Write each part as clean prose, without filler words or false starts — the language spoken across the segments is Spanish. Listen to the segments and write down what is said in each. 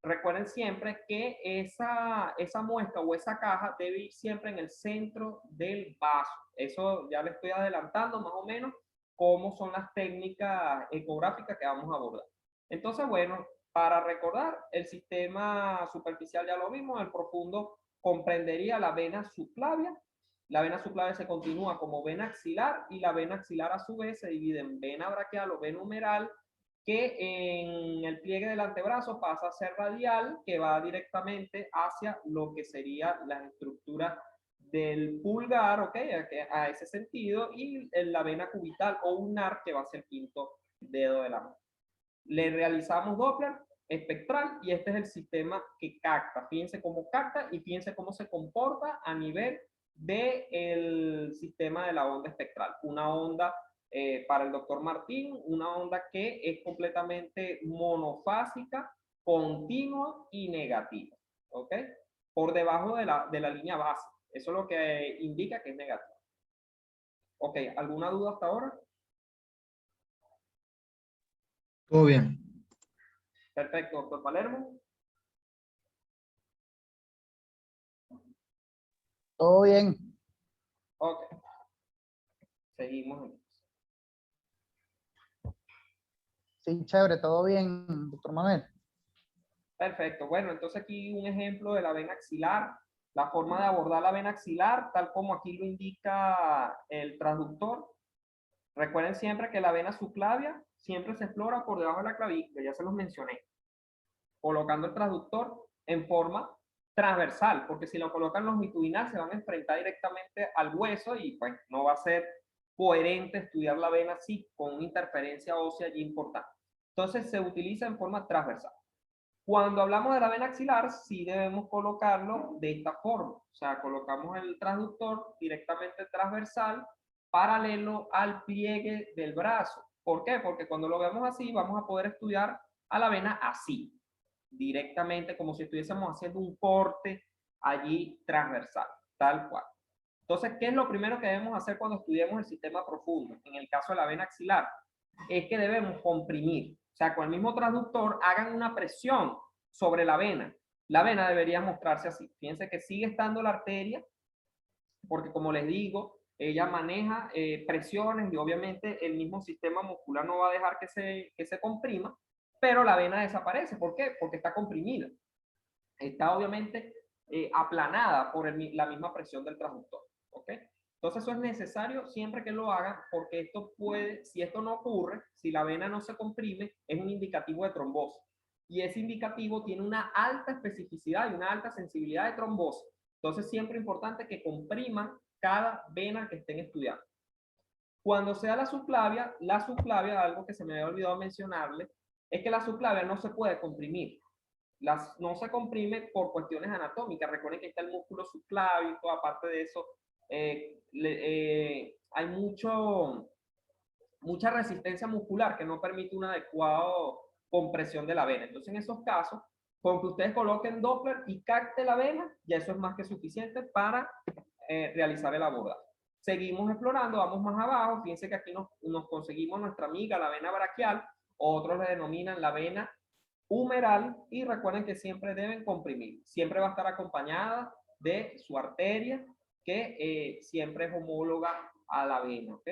recuerden siempre que esa muesca o esa caja debe ir siempre en el centro del vaso. Eso ya le estoy adelantando más o menos cómo son las técnicas ecográficas que vamos a abordar. Entonces, bueno, para recordar, el sistema superficial ya lo vimos, el profundo comprendería la vena subclavia. La vena subclavia se continúa como vena axilar y la vena axilar a su vez se divide en vena braquial o vena humeral, que en el pliegue del antebrazo pasa a ser radial, que va directamente hacia lo que sería la estructura del pulgar, ¿ok? A ese sentido, y la vena cubital o ulnar, que va a ser el quinto dedo de la mano. Le realizamos Doppler espectral y este es el sistema que capta. Fíjense cómo capta y fíjense cómo se comporta a nivel del sistema de la onda espectral. Una onda para el doctor Martín, una onda que es completamente monofásica, continua y negativa. ¿Ok? Por debajo de la línea base. Eso es lo que indica que es negativa. ¿Ok? ¿Alguna duda hasta ahora? Todo bien. Perfecto, doctor Palermo. Todo bien. Ok. Seguimos. Sí, chévere, todo bien, doctor Manuel. Perfecto. Bueno, entonces aquí un ejemplo de la vena axilar. La forma de abordar la vena axilar, tal como aquí lo indica el transductor. Recuerden siempre que la vena subclavia siempre se explora por debajo de la clavícula, ya se los mencioné. Colocando el transductor en forma transversal, porque si lo colocan longitudinal se van a enfrentar directamente al hueso y pues no va a ser coherente estudiar la vena así, con una interferencia ósea allí importante. Entonces se utiliza en forma transversal. Cuando hablamos de la vena axilar, sí debemos colocarlo de esta forma. O sea, colocamos el transductor directamente transversal, paralelo al pliegue del brazo. ¿Por qué? Porque cuando lo vemos así, vamos a poder estudiar a la vena así, directamente, como si estuviésemos haciendo un corte allí transversal, tal cual. Entonces, ¿qué es lo primero que debemos hacer cuando estudiamos el sistema profundo? En el caso de la vena axilar, es que debemos comprimir. O sea, con el mismo transductor hagan una presión sobre la vena. La vena debería mostrarse así. Fíjense que sigue estando la arteria, porque como les digo, ella maneja presiones y obviamente el mismo sistema muscular no va a dejar que se comprima, pero la vena desaparece. ¿Por qué? Porque está comprimida. Está obviamente aplanada por la misma presión del transductor. ¿Ok? Entonces eso es necesario siempre que lo hagan, porque esto puede, si esto no ocurre, si la vena no se comprime, es un indicativo de trombosis. Y ese indicativo tiene una alta especificidad y una alta sensibilidad de trombosis. Entonces siempre es importante que compriman cada vena que estén estudiando. Cuando sea la subclavia, algo que se me había olvidado mencionarle, es que la subclavia no se puede comprimir. No se comprime por cuestiones anatómicas. Recuerden que está el músculo subclavio y toda parte de eso. Hay mucha resistencia muscular que no permite una adecuada compresión de la vena. Entonces, en esos casos, con que ustedes coloquen Doppler y capte la vena, ya eso es más que suficiente para realizar el abordaje. Seguimos explorando, vamos más abajo. Fíjense que aquí nos conseguimos nuestra amiga, la vena braquial. Otros le denominan la vena humeral, y recuerden que siempre deben comprimir. Siempre va a estar acompañada de su arteria, que siempre es homóloga a la vena. ¿Ok?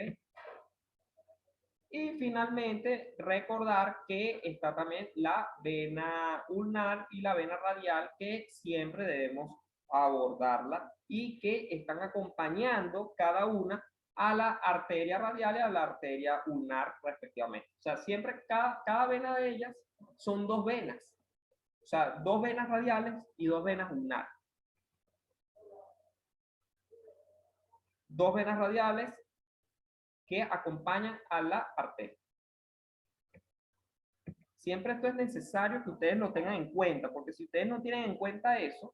Y finalmente, recordar que está también la vena ulnar y la vena radial, que siempre debemos abordarla y que están acompañando cada una a la arteria radial y a la arteria ulnar respectivamente. O sea, siempre cada vena de ellas son dos venas. O sea, dos venas radiales y dos venas ulnares. Dos venas radiales que acompañan a la arteria. Siempre esto es necesario que ustedes lo tengan en cuenta, porque si ustedes no tienen en cuenta eso,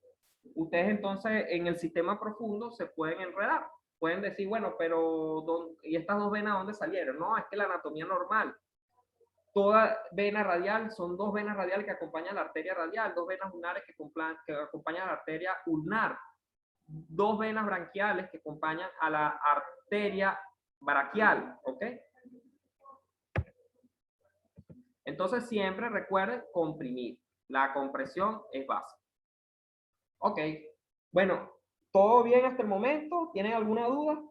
ustedes entonces en el sistema profundo se pueden enredar. Pueden decir, bueno, pero ¿y estas dos venas dónde salieron? No, es que la anatomía normal. Toda vena radial son dos venas radiales que acompañan la arteria radial, dos venas ulnares que acompañan a la arteria ulnar, dos venas branquiales que acompañan a la arteria braquial, ¿ok? Entonces siempre recuerden comprimir. La compresión es básica. Ok. Bueno, ¿todo bien hasta el momento? ¿Tienen alguna duda?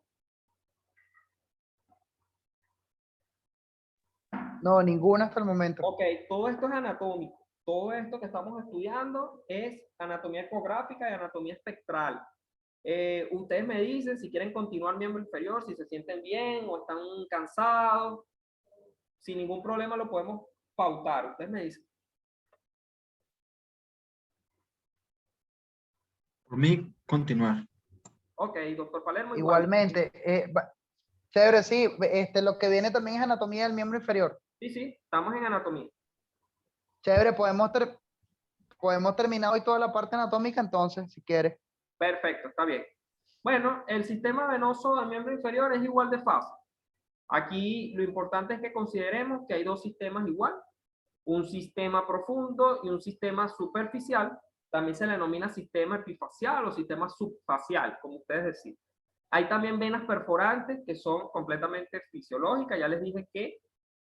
No, ninguna hasta el momento. Ok, todo esto es anatómico. Todo esto que estamos estudiando es anatomía ecográfica y anatomía espectral. Ustedes me dicen si quieren continuar miembro inferior, si se sienten bien o están cansados. Sin ningún problema lo podemos pautar. Ustedes me dicen. Por mí, continuar. Ok, doctor Palermo. Igualmente, chévere, sí, lo que viene también es anatomía del miembro inferior. Sí, sí, estamos en anatomía. Chévere, podemos terminar hoy toda la parte anatómica entonces, si quieres. Perfecto, está bien. Bueno, el sistema venoso del miembro inferior es igual de fácil. Aquí lo importante es que consideremos que hay dos sistemas igual, un sistema profundo y un sistema superficial. También se le denomina sistema epifacial o sistema subfacial, como ustedes deciden. Hay también venas perforantes que son completamente fisiológicas. Ya les dije que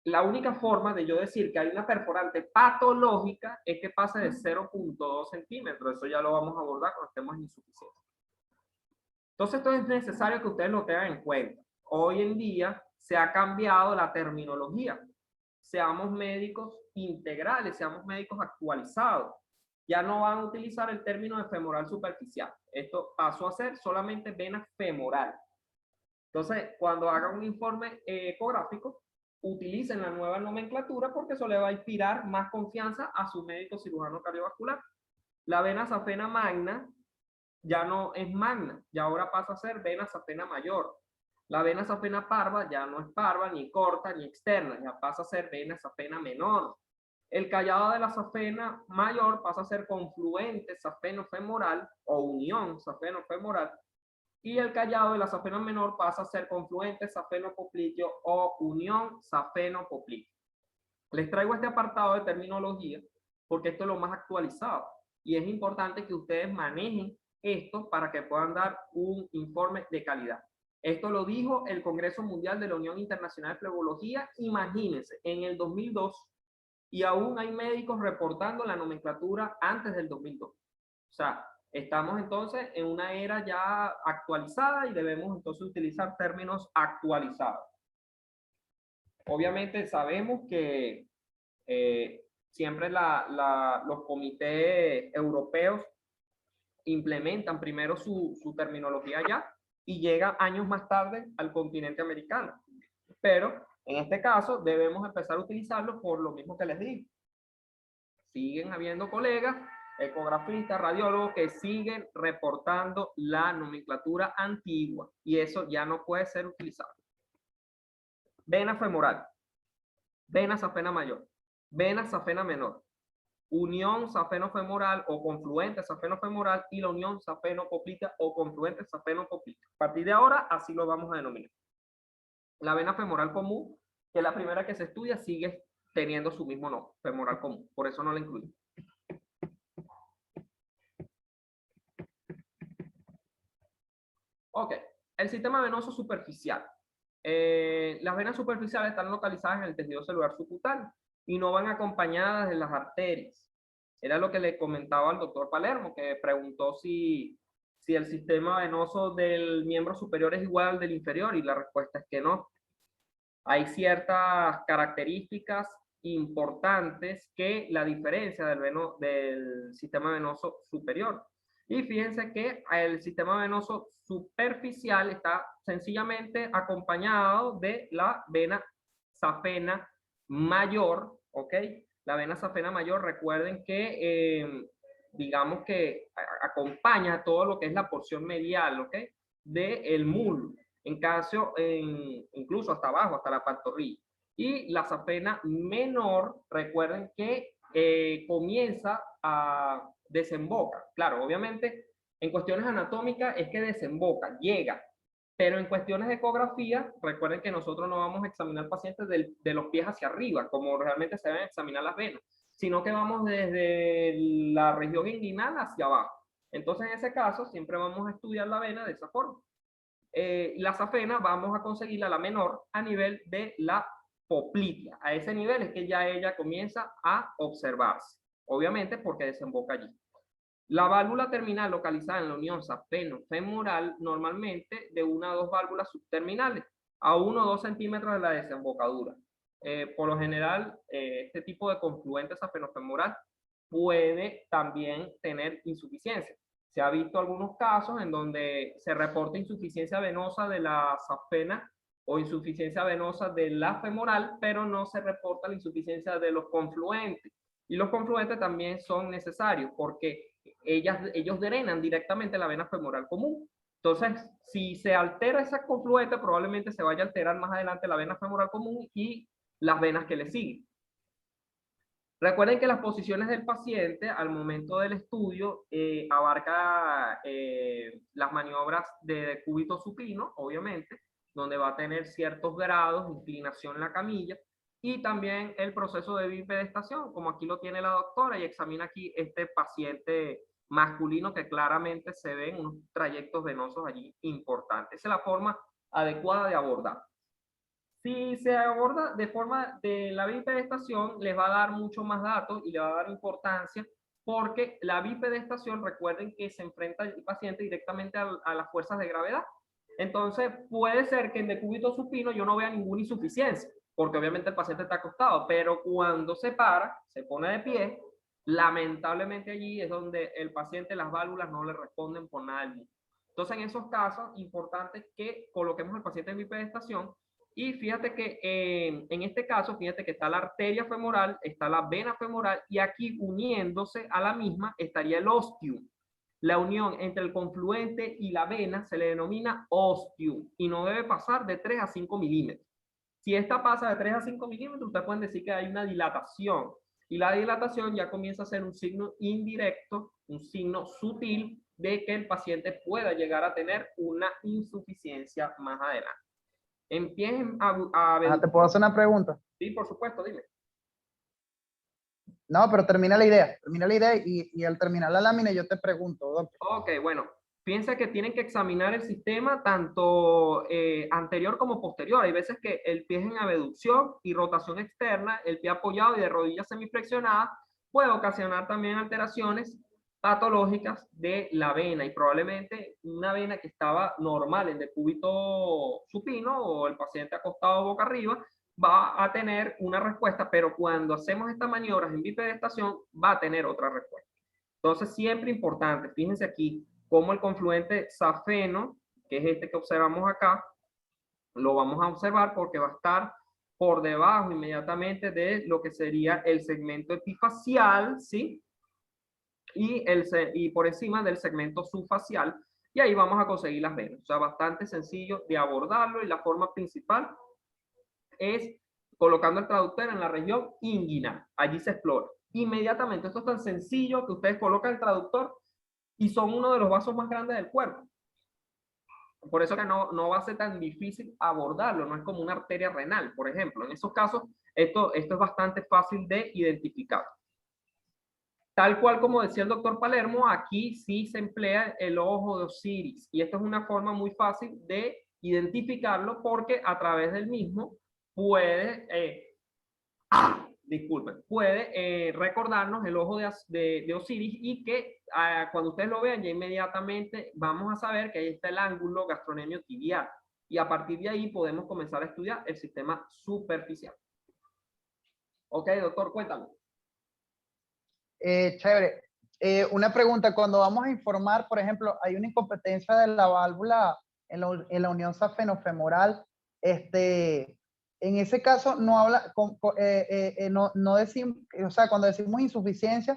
la única forma de yo decir que hay una perforante patológica es que pase de 0.2 centímetros. Eso ya lo vamos a abordar cuando estemos en insuficiencia. Entonces, esto es necesario que ustedes lo tengan en cuenta. Hoy en día se ha cambiado la terminología. Seamos médicos integrales, seamos médicos actualizados. Ya no van a utilizar el término de femoral superficial. Esto pasó a ser solamente vena femoral. Entonces, cuando hagan un informe ecográfico, utilicen la nueva nomenclatura porque eso le va a inspirar más confianza a su médico cirujano cardiovascular. La vena safena magna ya no es magna, ya ahora pasa a ser vena safena mayor. La vena safena parva ya no es parva, ni corta, ni externa, ya pasa a ser vena safena menor. El callado de la safena mayor pasa a ser confluente safeno-femoral o unión safeno-femoral. Y el callado de la safena menor pasa a ser confluente safeno-popliteo o unión safeno-popliteo. Les traigo este apartado de terminología porque esto es lo más actualizado y es importante que ustedes manejen esto para que puedan dar un informe de calidad. Esto lo dijo el Congreso Mundial de la Unión Internacional de Flebología, imagínense, en el 2002, y aún hay médicos reportando la nomenclatura antes del 2002. O sea, estamos entonces en una era ya actualizada y debemos entonces utilizar términos actualizados. Obviamente sabemos que siempre los comités europeos implementan primero su terminología allá y llega años más tarde al continente americano. Pero en este caso debemos empezar a utilizarlo por lo mismo que les digo. Siguen habiendo colegas, ecografistas, radiólogos que siguen reportando la nomenclatura antigua y eso ya no puede ser utilizado. Vena femoral, vena safena mayor, vena safena menor, unión safeno-femoral o confluente safeno-femoral y la unión safeno-poplita o confluente safeno-poplita. A partir de ahora, así lo vamos a denominar. La vena femoral común, que es la primera que se estudia, sigue teniendo su mismo nombre, femoral común. Por eso no la incluí. Ok, el sistema venoso superficial. Las venas superficiales están localizadas en el tejido celular subcutáneo y no van acompañadas de las arterias. Era lo que le comentaba al doctor Palermo, que preguntó si el sistema venoso del miembro superior es igual al del inferior, y la respuesta es que no. Hay ciertas características importantes que la diferencia del sistema venoso superior. Y fíjense que el sistema venoso superficial está sencillamente acompañado de la vena safena mayor, ¿ok? La vena safena mayor, recuerden que, digamos que acompaña todo lo que es la porción medial, ¿ok? Del muslo, en caso, incluso hasta abajo, hasta la pantorrilla. Y la safena menor, recuerden que comienza a desemboca. Claro, obviamente, en cuestiones anatómicas es que desemboca, llega, pero en cuestiones de ecografía, recuerden que nosotros no vamos a examinar pacientes de los pies hacia arriba, como realmente se deben examinar las venas, sino que vamos desde la región inguinal hacia abajo. Entonces, en ese caso, siempre vamos a estudiar la vena de esa forma. La safena vamos a conseguirla, la menor, a nivel de la poplitea. A ese nivel es que ya ella comienza a observarse. obviamente porque desemboca allí. La válvula terminal localizada en la unión safeno-femoral normalmente de 1 a 2 válvulas subterminales a 1 o 2 centímetros de la desembocadura. Por lo general, este tipo de confluente safeno-femoral puede también tener insuficiencia. Se ha visto algunos casos en donde se reporta insuficiencia venosa de la safena o insuficiencia venosa de la femoral, pero no se reporta la insuficiencia de los confluentes. Y los confluentes también son necesarios porque ellos drenan directamente la vena femoral común. Entonces, si se altera esa confluente, probablemente se vaya a alterar más adelante la vena femoral común y las venas que le siguen. Recuerden que las posiciones del paciente al momento del estudio abarca las maniobras de cúbito supino, obviamente, donde va a tener ciertos grados de inclinación en la camilla, y también el proceso de bipedestación, como aquí lo tiene la doctora, y examina aquí este paciente masculino que claramente se ven unos trayectos venosos allí importantes. Esa es la forma adecuada de abordar. Si se aborda de forma de la bipedestación, les va a dar mucho más datos y le va a dar importancia porque la bipedestación, recuerden que se enfrenta el paciente directamente a las fuerzas de gravedad. Entonces, puede ser que en decúbito supino yo no vea ninguna insuficiencia, porque obviamente el paciente está acostado, pero cuando se para, se pone de pie, lamentablemente allí es donde el paciente, las válvulas no le responden por nada del mundo. Entonces, en esos casos, importante que coloquemos al paciente en bipedestación. Y fíjate que en este caso, fíjate que está la arteria femoral, está la vena femoral y aquí uniéndose a la misma estaría el ostium. La unión entre el confluente y la vena se le denomina ostium y no debe pasar de 3 a 5 milímetros. Si esta pasa de 3 a 5 milímetros, ustedes pueden decir que hay una dilatación y la dilatación ya comienza a ser un signo indirecto, un signo sutil de que el paciente pueda llegar a tener una insuficiencia más adelante. Empiecen a ver. ¿Te puedo hacer una pregunta? Sí, por supuesto, dime. No, pero termina la idea y al terminar la lámina yo te pregunto, doctor. Ok, bueno, piensa que tienen que examinar el sistema tanto anterior como posterior. Hay veces que el pie es en abducción y rotación externa, el pie apoyado y de rodillas semiflexionadas puede ocasionar también alteraciones patológicas de la vena y probablemente una vena que estaba normal en decúbito supino o el paciente acostado boca arriba va a tener una respuesta, pero cuando hacemos estas maniobras en bipedestación va a tener otra respuesta. Entonces, siempre importante, fíjense aquí, cómo el confluente safeno, que es este que observamos acá, lo vamos a observar porque va a estar por debajo inmediatamente de lo que sería el segmento epifacial, ¿sí? Y por encima del segmento subfacial, y ahí vamos a conseguir las venas. O sea, bastante sencillo de abordarlo y la forma principal es colocando el traductor en la región inguinal. Allí se explora. Inmediatamente, esto es tan sencillo que ustedes colocan el traductor y son uno de los vasos más grandes del cuerpo. Por eso que no va a ser tan difícil abordarlo, no es como una arteria renal, por ejemplo. En esos casos, esto es bastante fácil de identificar. Tal cual como decía el doctor Palermo, aquí sí se emplea el ojo de Osiris y esto es una forma muy fácil de identificarlo porque a través del mismo puede, puede recordarnos el ojo de Osiris y que cuando ustedes lo vean ya inmediatamente vamos a saber que ahí está el ángulo gastrocnemio tibial y a partir de ahí podemos comenzar a estudiar el sistema superficial. Ok, doctor, cuéntame. Chévere. Una pregunta, cuando vamos a informar, por ejemplo, hay una incompetencia de la válvula en la unión safenofemoral, en ese caso no habla, no decimos, o sea, cuando decimos insuficiencia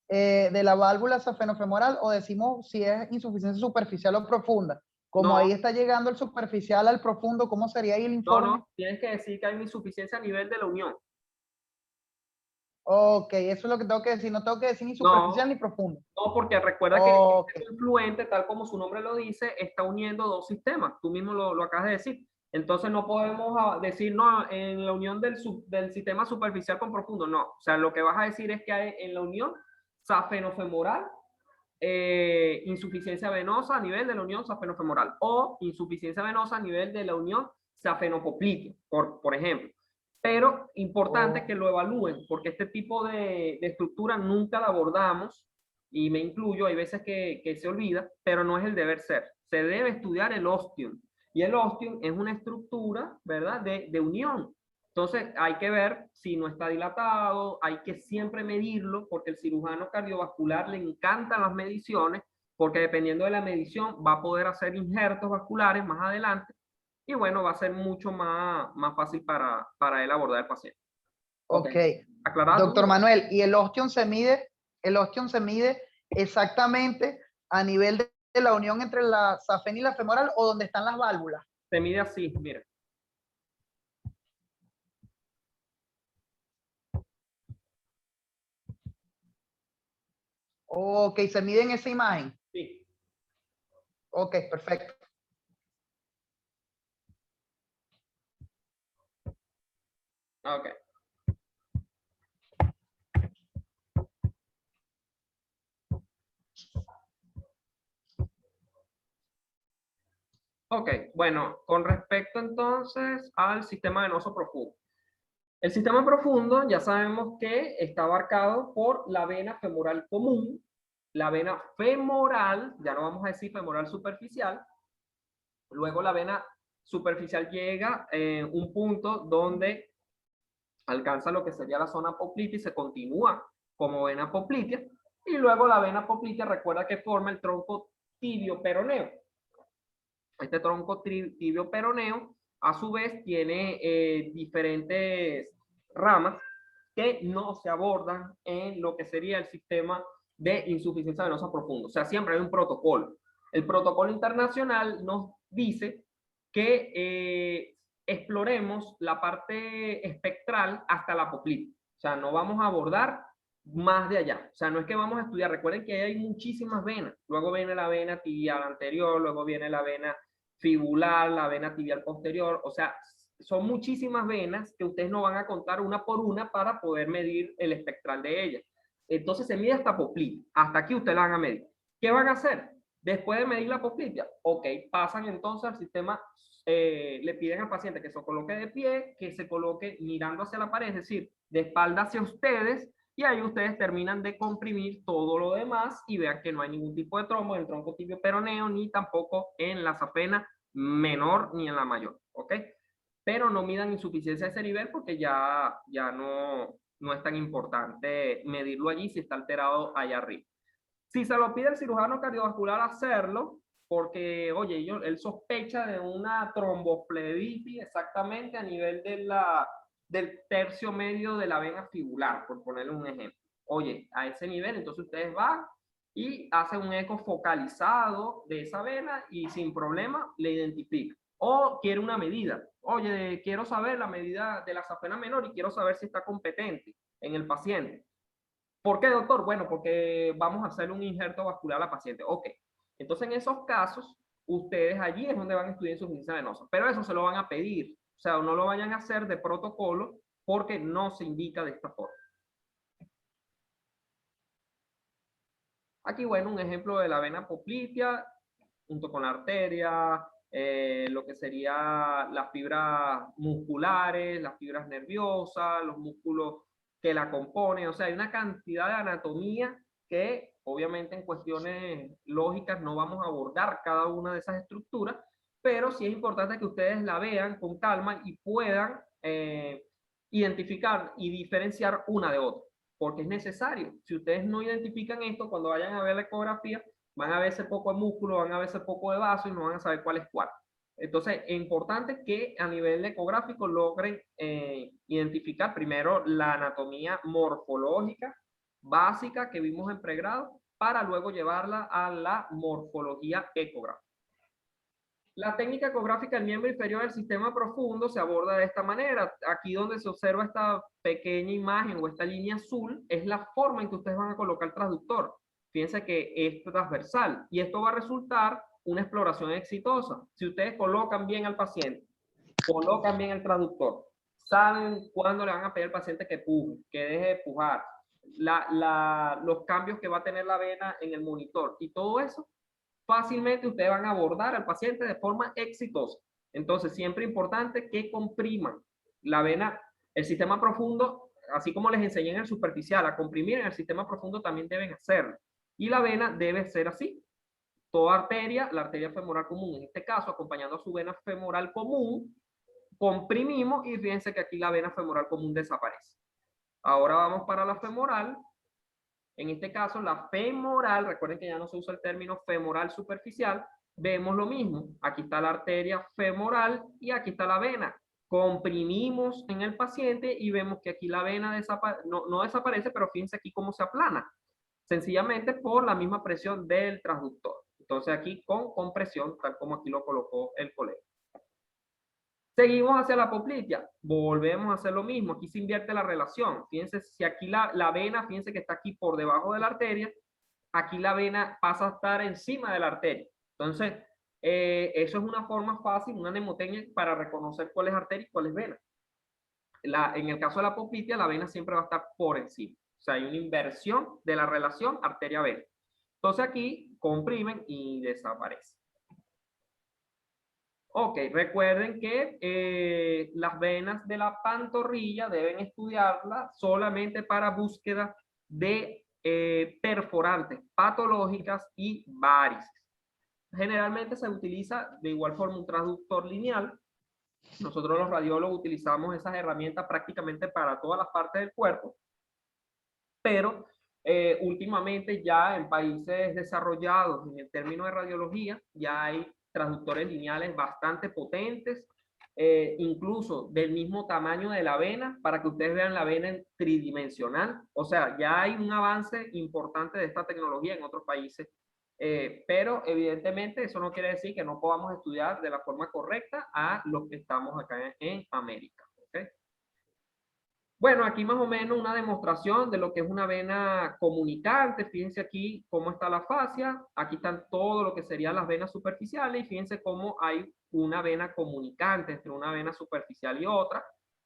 de la válvula safenofemoral o decimos si es insuficiencia superficial o profunda. Como no, ahí está llegando el superficial al profundo, ¿cómo sería ahí el informe? No, tienes que decir que hay una insuficiencia a nivel de la unión. Ok, eso es lo que tengo que decir. No tengo que decir ni superficial ni profundo. No, porque recuerda que este confluente, tal como su nombre lo dice, está uniendo dos sistemas. Tú mismo lo acabas de decir. Entonces no podemos decir, no, en la unión del sistema superficial con profundo. No, o sea, lo que vas a decir es que hay en la unión safenofemoral, insuficiencia venosa a nivel de la unión safenofemoral o insuficiencia venosa a nivel de la unión safenopoplítea, por ejemplo. Pero importante que lo evalúen, porque este tipo de estructura nunca la abordamos, y me incluyo, hay veces que se olvida, pero no es el deber ser. Se debe estudiar el ostium, y el ostium es una estructura, ¿verdad?, de unión. Entonces hay que ver si no está dilatado, hay que siempre medirlo, porque el cirujano cardiovascular le encantan las mediciones, porque dependiendo de la medición va a poder hacer injertos vasculares más adelante, y bueno, va a ser mucho más fácil para él abordar al paciente. Ok. ¿Aclarado? Doctor Manuel, ¿y el ostium se mide exactamente a nivel de la unión entre la safena y la femoral o donde están las válvulas? Se mide así, mira. Ok, se mide en esa imagen. Sí. Ok, perfecto. Ok. Ok, bueno, con respecto entonces al sistema venoso profundo. El sistema profundo ya sabemos que está abarcado por la vena femoral común, la vena femoral, ya no vamos a decir femoral superficial, luego la vena superficial llega a un punto donde alcanza lo que sería la zona poplitea y se continúa como vena poplitea, y luego la vena poplitea, recuerda que forma el tronco tibio peroneo. Este tronco tibio peroneo a su vez tiene diferentes ramas que no se abordan en lo que sería el sistema de insuficiencia venosa profunda. O sea, siempre hay un protocolo. El protocolo internacional nos dice que exploremos la parte espectral hasta la apoplitea. O sea, no vamos a abordar más de allá. O sea, no es que vamos a estudiar. Recuerden que hay muchísimas venas. Luego viene la vena tibial anterior, luego viene la vena fibular, la vena tibial posterior. O sea, son muchísimas venas que ustedes no van a contar una por una para poder medir el espectral de ellas. Entonces se mide hasta apoplitea. Hasta aquí ustedes la van a medir. ¿Qué van a hacer? Después de medir la apoplitea, ok, pasan entonces al sistema, le piden al paciente que se coloque de pie, que se coloque mirando hacia la pared, es decir, de espalda hacia ustedes, y ahí ustedes terminan de comprimir todo lo demás y vean que no hay ningún tipo de trombo en el tronco tibio peroneo, ni tampoco en la safena menor ni en la mayor, ¿ok? Pero no midan insuficiencia a ese nivel porque ya no es tan importante medirlo allí si está alterado allá arriba. Si se lo pide el cirujano cardiovascular hacerlo, porque, oye, él sospecha de una tromboflebitis exactamente a nivel del tercio medio de la vena fibular, por ponerle un ejemplo. Oye, a ese nivel, entonces ustedes van y hacen un eco focalizado de esa vena y sin problema le identifican. O quiere una medida. Oye, quiero saber la medida de la safena menor y quiero saber si está competente en el paciente. ¿Por qué, doctor? Bueno, porque vamos a hacer un injerto vascular a la paciente. Ok. Entonces, en esos casos, ustedes allí es donde van a estudiar insuficiencia venosa. Pero eso se lo van a pedir. O sea, no lo vayan a hacer de protocolo porque no se indica de esta forma. Aquí, bueno, un ejemplo de la vena poplitea junto con la arteria, lo que sería las fibras musculares, las fibras nerviosas, los músculos que la componen. O sea, hay una cantidad de anatomía que obviamente en cuestiones lógicas no vamos a abordar cada una de esas estructuras, pero sí es importante que ustedes la vean con calma y puedan identificar y diferenciar una de otra, porque es necesario. Si ustedes no identifican esto, cuando vayan a ver la ecografía, van a verse poco de músculo, van a verse poco de vaso y no van a saber cuál es cuál. Entonces, es importante que a nivel ecográfico logren identificar primero la anatomía morfológica básica que vimos en pregrado para luego llevarla a la morfología ecográfica. La técnica ecográfica del miembro inferior del sistema profundo se aborda de esta manera. Aquí donde se observa esta pequeña imagen o esta línea azul es la forma en que ustedes van a colocar el transductor. Fíjense que es transversal y esto va a resultar una exploración exitosa. Si ustedes colocan bien al paciente, colocan bien el transductor, saben cuándo le van a pedir al paciente que puje, que deje de pujar, los cambios que va a tener la vena en el monitor y todo eso, fácilmente ustedes van a abordar al paciente de forma exitosa. Entonces, siempre importante que compriman la vena El sistema profundo, así como les enseñé en el superficial a comprimir, en el sistema profundo también deben hacerlo. Y la vena debe ser así. Toda arteria, la arteria femoral común, en este caso, acompañando a su vena femoral común, comprimimos y fíjense que aquí la vena femoral común desaparece. Ahora vamos para la femoral. En este caso, la femoral, recuerden que ya no se usa el término femoral superficial, vemos lo mismo. Aquí está la arteria femoral y aquí está la vena. Comprimimos en el paciente y vemos que aquí la vena no desaparece, pero fíjense aquí cómo se aplana. Sencillamente por la misma presión del transductor. Entonces aquí con compresión, tal como aquí lo colocó el colega. Seguimos hacia la poplitea, volvemos a hacer lo mismo, aquí se invierte la relación. Fíjense, si aquí la vena, fíjense que está aquí por debajo de la arteria, aquí la vena pasa a estar encima de la arteria. Entonces, eso es una forma fácil, una mnemotecnia para reconocer cuál es arteria y cuál es vena. En el caso de la poplitea, la vena siempre va a estar por encima. O sea, hay una inversión de la relación arteria-vena. Entonces aquí comprimen y desaparece. Ok, recuerden que las venas de la pantorrilla deben estudiarlas solamente para búsqueda de perforantes patológicas y varices. Generalmente se utiliza de igual forma un transductor lineal. Nosotros los radiólogos utilizamos esas herramientas prácticamente para todas las partes del cuerpo, pero últimamente ya en países desarrollados en el término de radiología ya hay transductores lineales bastante potentes, incluso del mismo tamaño de la vena, para que ustedes vean la vena en tridimensional. O sea, ya hay un avance importante de esta tecnología en otros países, pero evidentemente eso no quiere decir que no podamos estudiar de la forma correcta a los que estamos acá en América. ¿Okay? Bueno, aquí más o menos una demostración de lo que es una vena comunicante. Fíjense aquí cómo está la fascia. Aquí están todo lo que serían las venas superficiales y fíjense cómo hay una vena comunicante entre una vena superficial y otra.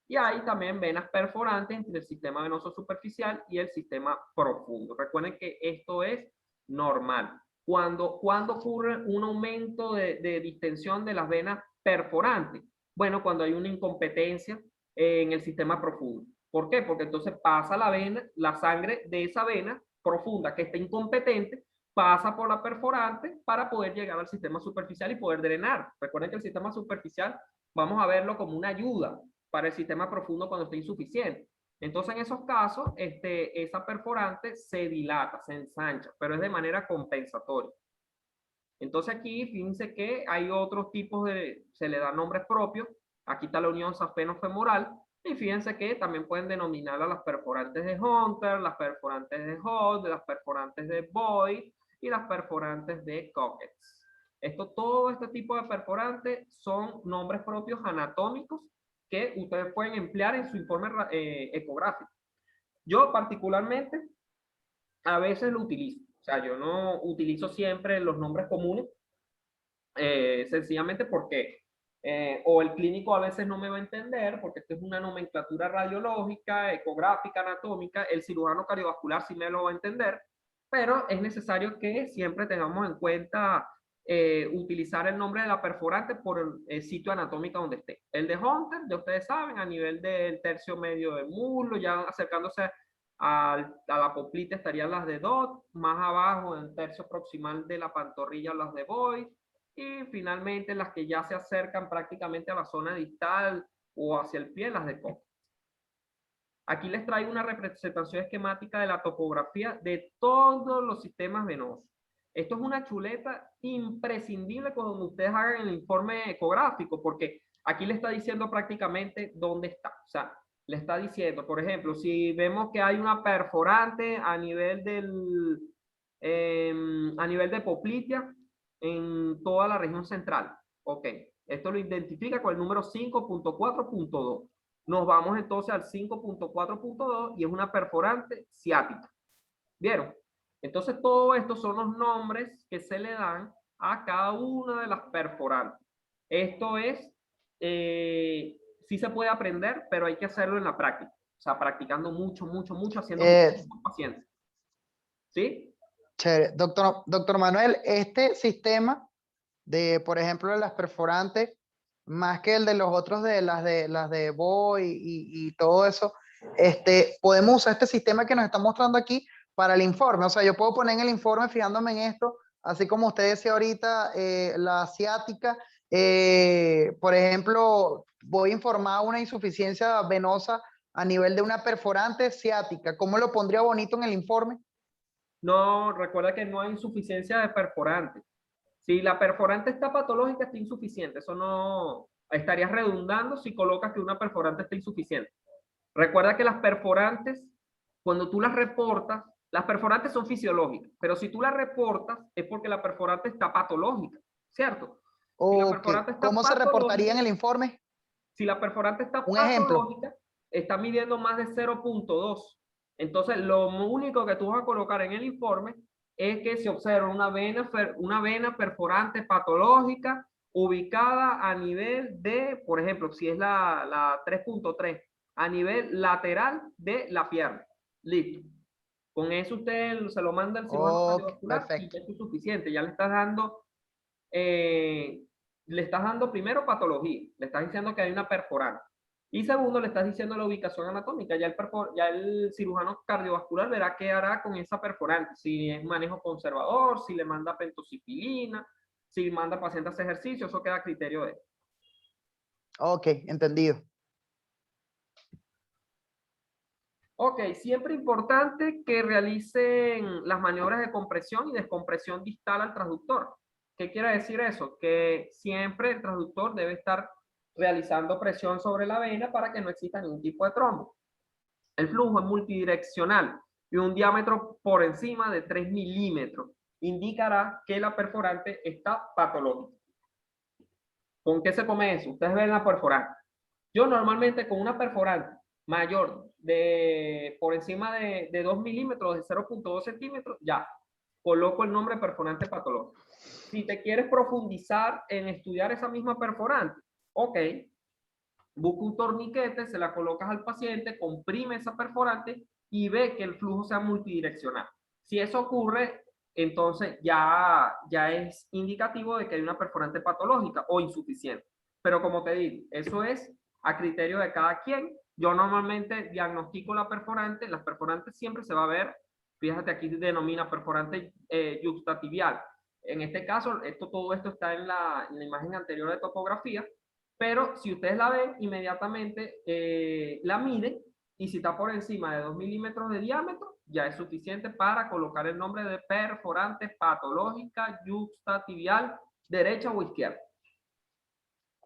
Y hay también venas perforantes entre el sistema venoso superficial y el sistema profundo. Recuerden que esto es normal. ¿Cuándo ocurre un aumento de distensión de las venas perforantes? Bueno, cuando hay una incompetencia en el sistema profundo. ¿Por qué? Porque entonces pasa la vena, la sangre de esa vena profunda que está incompetente, pasa por la perforante para poder llegar al sistema superficial y poder drenar. Recuerden que el sistema superficial vamos a verlo como una ayuda para el sistema profundo cuando está insuficiente. Entonces, en esos casos, esa perforante se dilata, se ensancha, pero es de manera compensatoria. Entonces aquí, fíjense que hay otros tipos se le dan nombres propios. Aquí está la unión safeno-femoral. Y fíjense que también pueden denominar a las perforantes de Hunter, las perforantes de Holt, las perforantes de Boyd y las perforantes de Cockets. Todo este tipo de perforantes son nombres propios anatómicos que ustedes pueden emplear en su informe ecográfico. Yo particularmente a veces lo utilizo. O sea, yo no utilizo siempre los nombres comunes, sencillamente porque o el clínico a veces no me va a entender, porque esto es una nomenclatura radiológica, ecográfica, anatómica, el cirujano cardiovascular sí me lo va a entender, pero es necesario que siempre tengamos en cuenta utilizar el nombre de la perforante por el sitio anatómico donde esté. El de Hunter, ya ustedes saben, a nivel del tercio medio del muslo, ya acercándose a la poplita estarían las de Dot, más abajo en el tercio proximal de la pantorrilla las de Boyd, y finalmente las que ya se acercan prácticamente a la zona distal o hacia el pie, las de Cox. Aquí les traigo una representación esquemática de la topografía de todos los sistemas venosos. Esto es una chuleta imprescindible cuando ustedes hagan el informe ecográfico, porque aquí le está diciendo prácticamente dónde está. O sea, le está diciendo, por ejemplo, si vemos que hay una perforante a nivel de poplitea en toda la región central. Ok, esto lo identifica con el número 5.4.2. Nos vamos entonces al 5.4.2 y es una perforante ciática. ¿Vieron? Entonces, todo esto son los nombres que se le dan a cada una de las perforantes. Esto es, sí se puede aprender, pero hay que hacerlo en la práctica. O sea, practicando mucho, haciendo muchos pacientes. ¿Sí? Chévere. Doctor Manuel, este sistema de, por ejemplo, de las perforantes, más que el de los otros de las de Boy y todo eso, podemos usar este sistema que nos está mostrando aquí para el informe. O sea, yo puedo poner en el informe fijándome en esto, así como usted decía ahorita, la asiática, por ejemplo, voy a informar una insuficiencia venosa a nivel de una perforante ciática. ¿Cómo lo pondría bonito en el informe? No, recuerda que no hay insuficiencia de perforante. Si la perforante está patológica, está insuficiente. Eso no estarías redundando si colocas que una perforante está insuficiente. Recuerda que las perforantes, cuando tú las reportas, las perforantes son fisiológicas, pero si tú las reportas es porque la perforante está patológica, ¿cierto? Si la Ok, perforante está ¿cómo se reportaría patológica, en el informe? si la perforante está Un ejemplo. patológica, está midiendo más de 0.2. Entonces, lo único que tú vas a colocar en el informe es que se observa una vena perforante patológica ubicada a nivel de, por ejemplo, si es la 3.3, a nivel lateral de la pierna. Listo. Con eso usted se lo manda al cirujano Ok, cardiovascular y perfecto. ya es suficiente. Ya le estás dando primero patología, le estás diciendo que hay una perforante. Y segundo, le estás diciendo la ubicación anatómica. Ya el cirujano cardiovascular verá qué hará con esa perforante. Si es manejo conservador, si le manda pentosifilina, si manda pacientes a hacer ejercicio, eso queda a criterio de él. Ok, entendido. Ok, siempre importante que realicen las maniobras de compresión y descompresión distal al transductor. ¿Qué quiere decir eso? Que siempre el transductor debe estar realizando presión sobre la vena para que no exista ningún tipo de trombo. El flujo es multidireccional y un diámetro por encima de 3 milímetros indicará que la perforante está patológica. ¿Con qué se come eso? Ustedes ven la perforante. Yo normalmente con una perforante mayor por encima de 2 milímetros, de 0.2 centímetros, ya coloco el nombre perforante patológico. Si te quieres profundizar en estudiar esa misma perforante, ok, busca un torniquete, se la colocas al paciente, comprime esa perforante y ve que el flujo sea multidireccional. Si eso ocurre, entonces ya es indicativo de que hay una perforante patológica o insuficiente. Pero como te digo, eso es a criterio de cada quien. Yo normalmente diagnostico la perforante, las perforantes siempre se va a ver, fíjate aquí denomina perforante yuxtatibial. En este caso, todo esto está en la imagen anterior de topografía, pero si ustedes la ven, inmediatamente la miden y si está por encima de 2 milímetros de diámetro, ya es suficiente para colocar el nombre de perforante patológica yuxtatibial derecha o izquierda.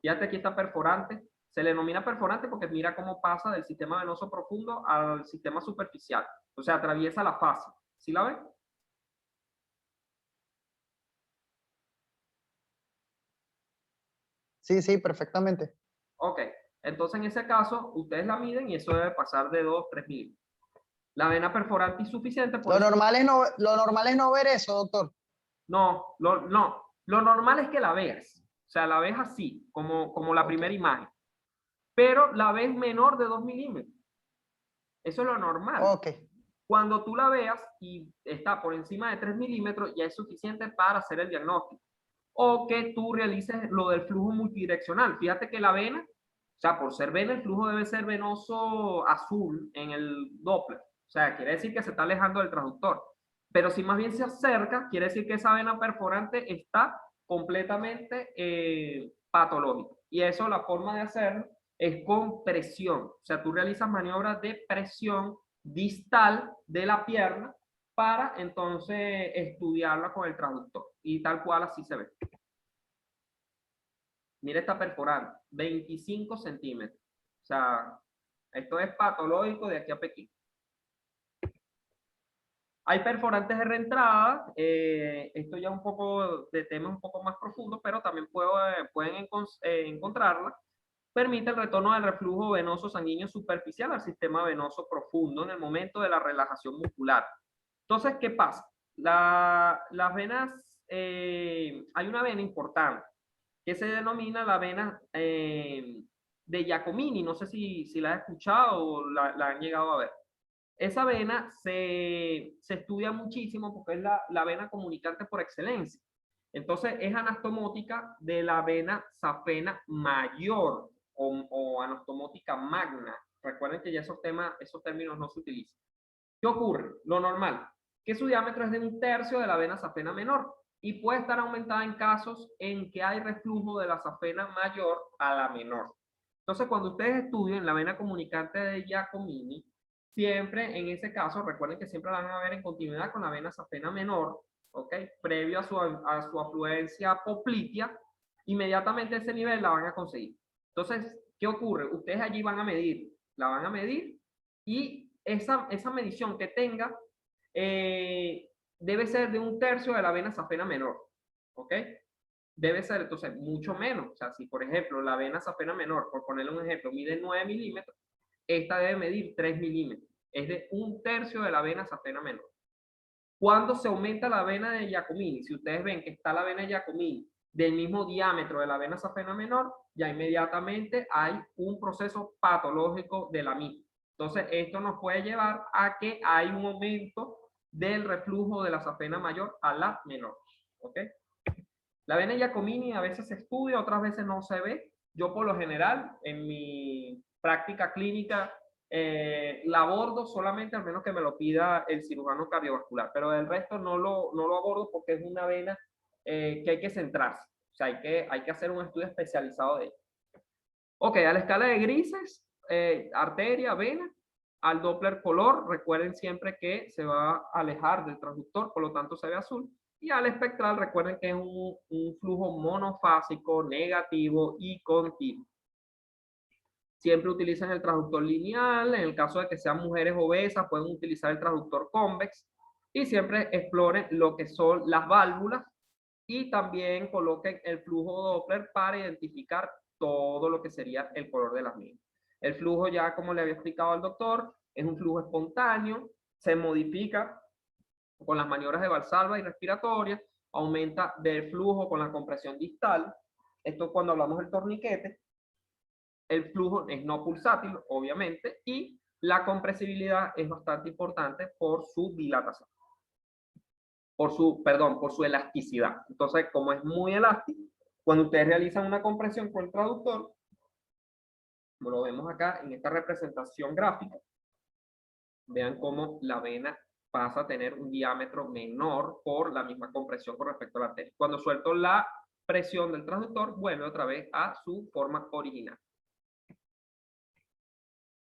Fíjate, aquí está perforante. Se le denomina perforante porque mira cómo pasa del sistema venoso profundo al sistema superficial. O sea, atraviesa la fase. ¿Sí la ven? Sí, sí, perfectamente. Ok. Entonces, en ese caso, ustedes la miden y eso debe pasar de 2 3 milímetros. La vena perforante insuficiente, por eso Lo normal es no ver eso, doctor. no, lo normal es que la veas. O sea, la ves así, como la Ok, primera imagen. Pero la ves menor de 2 milímetros. Eso es lo normal. ok. Cuando tú la veas y está por encima de 3 milímetros, ya es suficiente para hacer el diagnóstico. O que tú realices lo del flujo multidireccional. Fíjate que la vena, o sea, por ser vena, el flujo debe ser venoso azul en el Doppler. O sea, quiere decir que se está alejando del transductor. Pero si más bien se acerca, quiere decir que esa vena perforante está completamente patológica. Y eso, la forma de hacerlo es con presión. O sea, tú realizas maniobras de presión distal de la pierna para entonces estudiarla con el traductor. Y tal cual así se ve. Mira esta perforante, 25 centímetros. O sea, esto es patológico de aquí a Pekín. Hay perforantes de reentrada, esto ya un poco de temas un poco más profundos, pero también pueden encontrarla. Permite el retorno del reflujo venoso sanguíneo superficial al sistema venoso profundo en el momento de la relajación muscular. Entonces, ¿qué pasa? Las venas, hay una vena importante que se denomina la vena de Giacomini. No sé si la has escuchado o la han llegado a ver. Esa vena se estudia muchísimo porque es la vena comunicante por excelencia. Entonces es anastomótica de la vena safena mayor o anastomótica magna. Recuerden que ya esos términos no se utilizan. ¿Qué ocurre? Lo normal, que su diámetro es de 1/3 de la vena safena menor y puede estar aumentada en casos en que hay reflujo de la safena mayor a la menor. Entonces, cuando ustedes estudien la vena comunicante de Giacomini, siempre en ese caso, recuerden que siempre la van a ver en continuidad con la vena safena menor, ¿ok? Previo a su afluencia poplitea, inmediatamente ese nivel la van a conseguir. Entonces, ¿qué ocurre? Ustedes allí van a medir, la van a medir y esa medición que tenga debe ser de 1/3 de la vena safena menor, ¿ok? Debe ser entonces mucho menos. O sea, si por ejemplo la vena safena menor, por ponerle un ejemplo, mide 9 milímetros, esta debe medir 3 milímetros. Es de 1/3 de la vena safena menor. ¿Cuándo se aumenta la vena de Giacomini? Si ustedes ven que está la vena de Giacomini del mismo diámetro de la vena safena menor, ya inmediatamente hay un proceso patológico de la misma. Entonces, esto nos puede llevar a que hay un aumento del reflujo de la safena mayor a la menor. ¿Ok? La vena Giacomini a veces se estudia, otras veces no se ve. Yo por lo general, en mi práctica clínica, la abordo solamente al menos que me lo pida el cirujano cardiovascular, pero del resto no lo abordo porque es una vena que hay que centrarse. O sea, hay que hacer un estudio especializado de ella. Ok, a la escala de grises, arteria, vena, al Doppler color, recuerden siempre que se va a alejar del transductor, por lo tanto se ve azul. Y al espectral, recuerden que es un flujo monofásico, negativo y continuo. Siempre utilizan el transductor lineal. En el caso de que sean mujeres obesas, pueden utilizar el transductor convex. Y siempre exploren lo que son las válvulas. Y también coloquen el flujo Doppler para identificar todo lo que sería el color de las mismas. El flujo, ya como le había explicado al doctor, es un flujo espontáneo. Se modifica con las maniobras de Valsalva y respiratoria, aumenta del flujo con la compresión distal. Esto cuando hablamos del torniquete. El flujo es no pulsátil, obviamente, y la compresibilidad es bastante importante por su dilatación. Por su elasticidad. Entonces, como es muy elástico, cuando ustedes realizan una compresión con el traductor, como lo vemos acá en esta representación gráfica, vean cómo la vena pasa a tener un diámetro menor por la misma compresión con respecto a la arteria. Cuando suelto la presión del transductor, vuelve otra vez a su forma original.